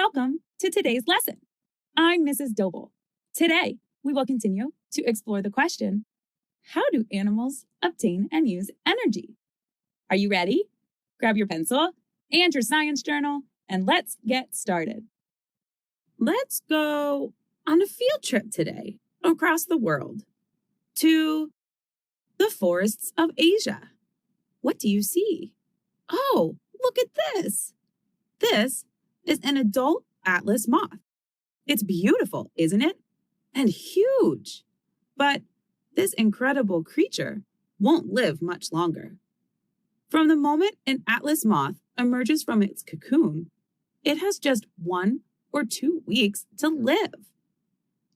Welcome to today's lesson. I'm Mrs. Doble. Today, we will continue to explore the question, how do animals obtain and use energy? Are you ready? Grab your pencil and your science journal, and let's get started. Let's go on a field trip today across the world to the forests of Asia. What do you see? Oh, look at this. This is an adult Atlas moth. It's beautiful, isn't it? And huge. But this incredible creature won't live much longer. From the moment an Atlas moth emerges from its cocoon, it has just 1 or 2 weeks to live.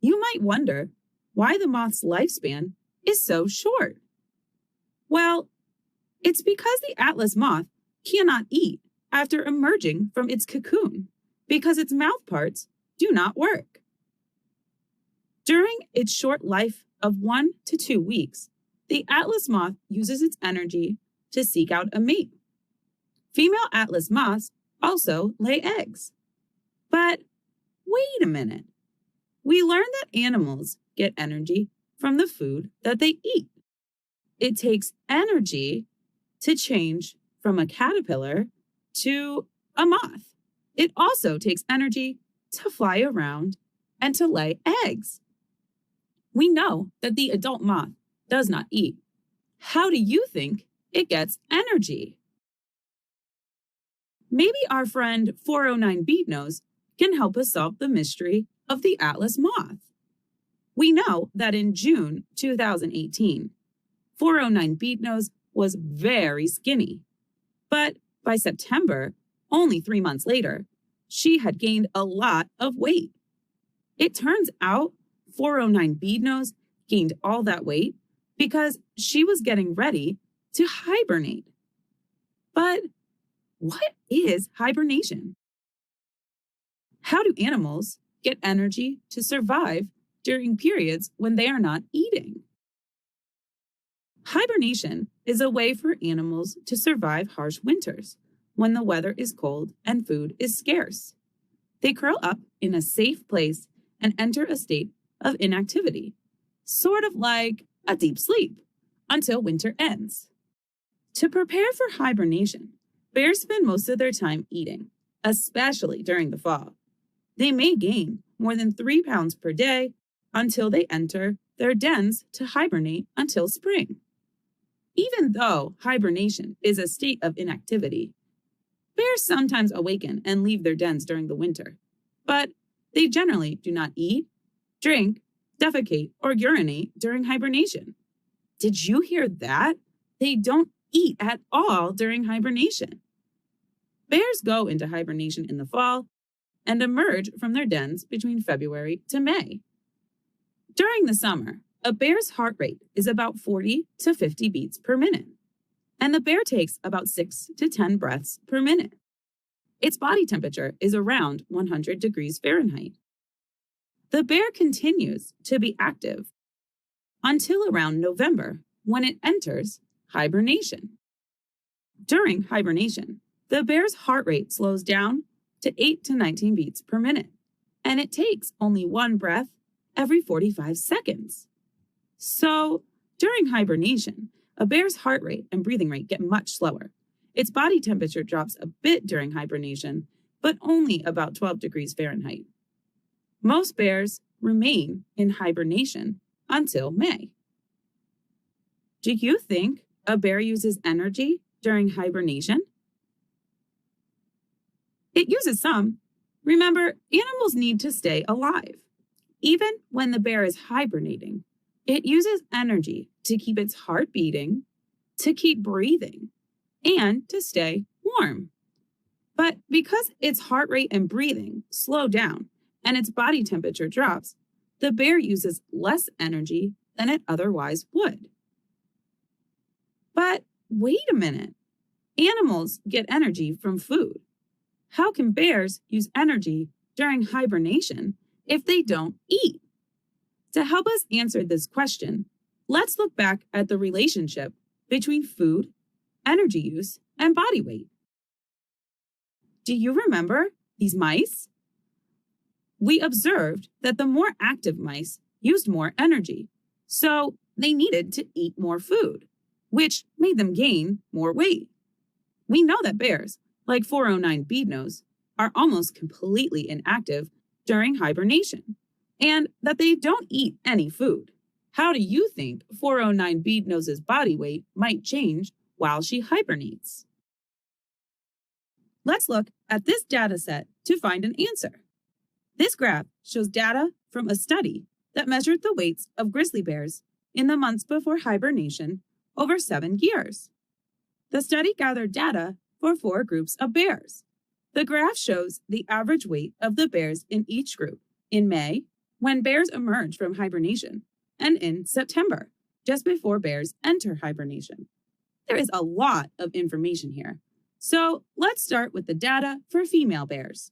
You might wonder why the moth's lifespan is so short. Well, it's because the Atlas moth cannot eat after emerging from its cocoon because its mouth parts do not work. During its short life of 1 to 2 weeks, the Atlas moth uses its energy to seek out a mate. Female Atlas moths also lay eggs. But wait a minute. We learned that animals get energy from the food that they eat. It takes energy to change from a caterpillar to a moth. It also takes energy to fly around and to lay eggs. We know that the adult moth does not eat. How do you think it gets energy? Maybe our friend 409 Beetnose can help us solve the mystery of the Atlas moth. We know that in June 2018, 409 Beetnose was very skinny. But by September, only 3 months later, she had gained a lot of weight. It turns out 409 Beetnose gained all that weight because she was getting ready to hibernate. But what is hibernation? How do animals get energy to survive during periods when they are not eating? Hibernation is a way for animals to survive harsh winters when the weather is cold and food is scarce. They curl up in a safe place and enter a state of inactivity, sort of like a deep sleep, until winter ends. To prepare for hibernation, bears spend most of their time eating, especially during the fall. They may gain more than 3 pounds per day until they enter their dens to hibernate until spring. Even though hibernation is a state of inactivity, bears sometimes awaken and leave their dens during the winter, but they generally do not eat, drink, defecate, or urinate during hibernation. Did you hear that? They don't eat at all during hibernation. Bears go into hibernation in the fall and emerge from their dens between February to May. During the summer, a bear's heart rate is about 40 to 50 beats per minute, and the bear takes about 6 to 10 breaths per minute. Its body temperature is around 100 degrees Fahrenheit. The bear continues to be active until around November, when it enters hibernation. During hibernation, the bear's heart rate slows down to 8 to 19 beats per minute, and it takes only 1 breath every 45 seconds. So, during hibernation, a bear's heart rate and breathing rate get much slower. Its body temperature drops a bit during hibernation, but only about 12 degrees Fahrenheit. Most bears remain in hibernation until May. Do you think a bear uses energy during hibernation? It uses some. Remember, animals need to stay alive. Even when the bear is hibernating, it uses energy to keep its heart beating, to keep breathing, and to stay warm. But because its heart rate and breathing slow down and its body temperature drops, the bear uses less energy than it otherwise would. But wait a minute. Animals get energy from food. How can bears use energy during hibernation if they don't eat? To help us answer this question, let's look back at the relationship between food, energy use, and body weight. Do you remember these mice? We observed that the more active mice used more energy, so they needed to eat more food, which made them gain more weight. We know that bears, like 409 beadnose, are almost completely inactive during hibernation, and that they don't eat any food. How do you think 409 beadnose's body weight might change while she hibernates? Let's look at this data set to find an answer. This graph shows data from a study that measured the weights of grizzly bears in the months before hibernation over 7 years. The study gathered data for 4 groups of bears. The graph shows the average weight of the bears in each group in May, when bears emerge from hibernation, and in September, just before bears enter hibernation. There is a lot of information here, so let's start with the data for female bears.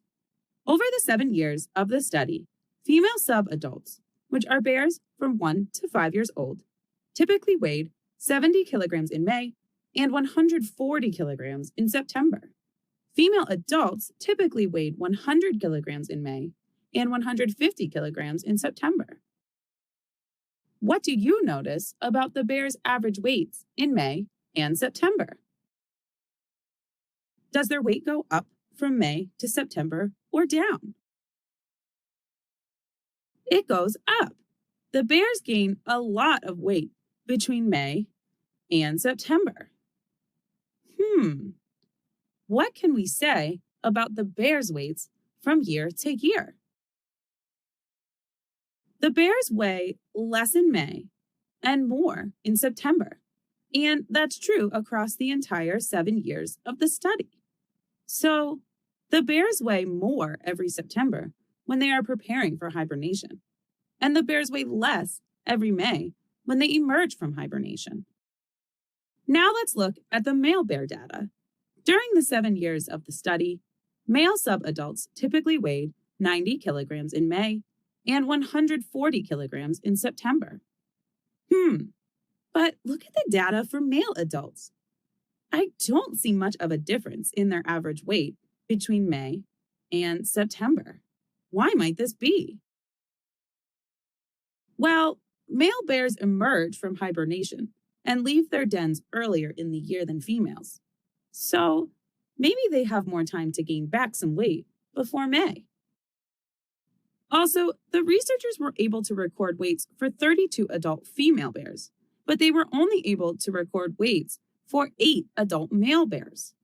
Over the 7 years of the study, female subadults, which are bears from 1 to 5 years old, typically weighed 70 kilograms in May and 140 kilograms in September. Female adults typically weighed 100 kilograms in May and 150 kilograms in September. What do you notice about the bears' average weights in May and September? Does their weight go up from May to September or down? It goes up. The bears gain a lot of weight between May and September. What can we say about the bears' weights from year to year? The bears weigh less in May and more in September, and that's true across the entire 7 years of the study. So, the bears weigh more every September when they are preparing for hibernation, and the bears weigh less every May when they emerge from hibernation. Now let's look at the male bear data. During the 7 years of the study, male subadults typically weighed 90 kilograms in May and 140 kilograms in September. But look at the data for male adults. I don't see much of a difference in their average weight between May and September. Why might this be? Well, male bears emerge from hibernation and leave their dens earlier in the year than females. So maybe they have more time to gain back some weight before May. Also, the researchers were able to record weights for 32 adult female bears, but they were only able to record weights for 8 adult male bears.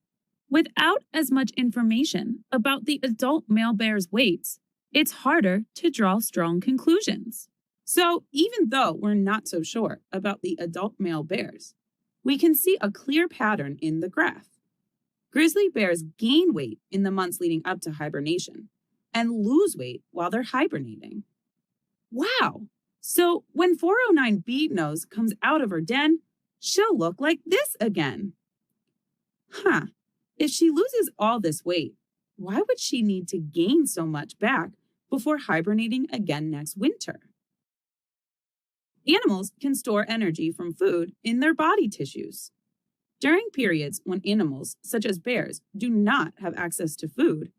Without as much information about the adult male bears' weights, it's harder to draw strong conclusions. So even though we're not so sure about the adult male bears, we can see a clear pattern in the graph. Grizzly bears gain weight in the months leading up to hibernation and lose weight while they're hibernating. Wow! So when 409 Beadnose comes out of her den, she'll look like this again. If she loses all this weight, why would she need to gain so much back before hibernating again next winter? Animals can store energy from food in their body tissues. During periods when animals, such as bears, do not have access to food,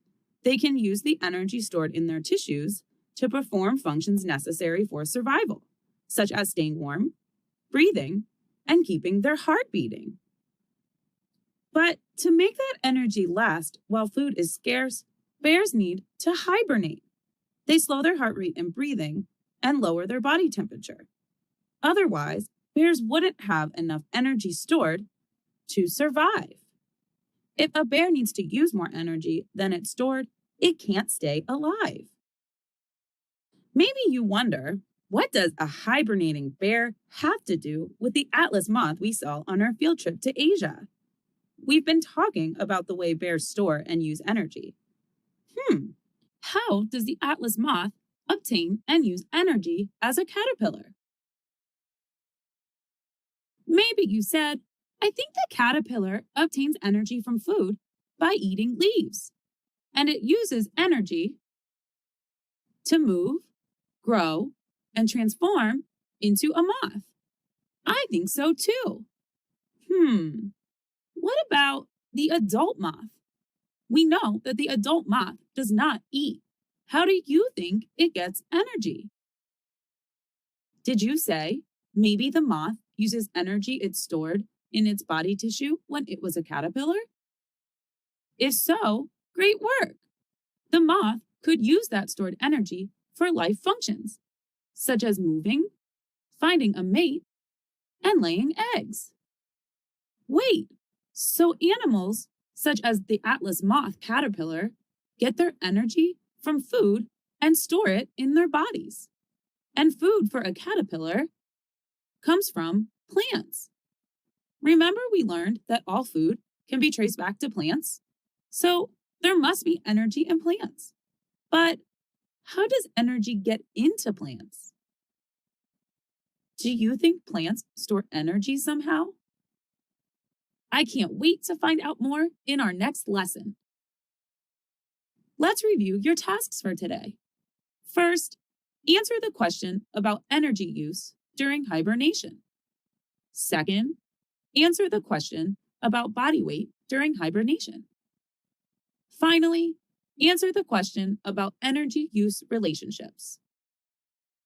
they can use the energy stored in their tissues to perform functions necessary for survival, such as staying warm, breathing, and keeping their heart beating. But to make that energy last while food is scarce, bears need to hibernate. They slow their heart rate and breathing and lower their body temperature. Otherwise, bears wouldn't have enough energy stored to survive. If a bear needs to use more energy than it's stored, it can't stay alive. Maybe you wonder, what does a hibernating bear have to do with the Atlas moth we saw on our field trip to Asia? We've been talking about the way bears store and use energy. How does the Atlas moth obtain and use energy as a caterpillar? Maybe you said, I think the caterpillar obtains energy from food by eating leaves, and it uses energy to move, grow, and transform into a moth. I think so too. What about the adult moth? We know that the adult moth does not eat. How do you think it gets energy? Did you say maybe the moth uses energy it stored in its body tissue when it was a caterpillar? If so, great work! The moth could use that stored energy for life functions, such as moving, finding a mate, and laying eggs. Wait, so animals, such as the Atlas moth caterpillar, get their energy from food and store it in their bodies. And food for a caterpillar comes from plants. Remember, we learned that all food can be traced back to plants? So there must be energy in plants. But how does energy get into plants? Do you think plants store energy somehow? I can't wait to find out more in our next lesson. Let's review your tasks for today. First, answer the question about energy use during hibernation. Second, answer the question about body weight during hibernation. Finally, answer the question about energy use relationships.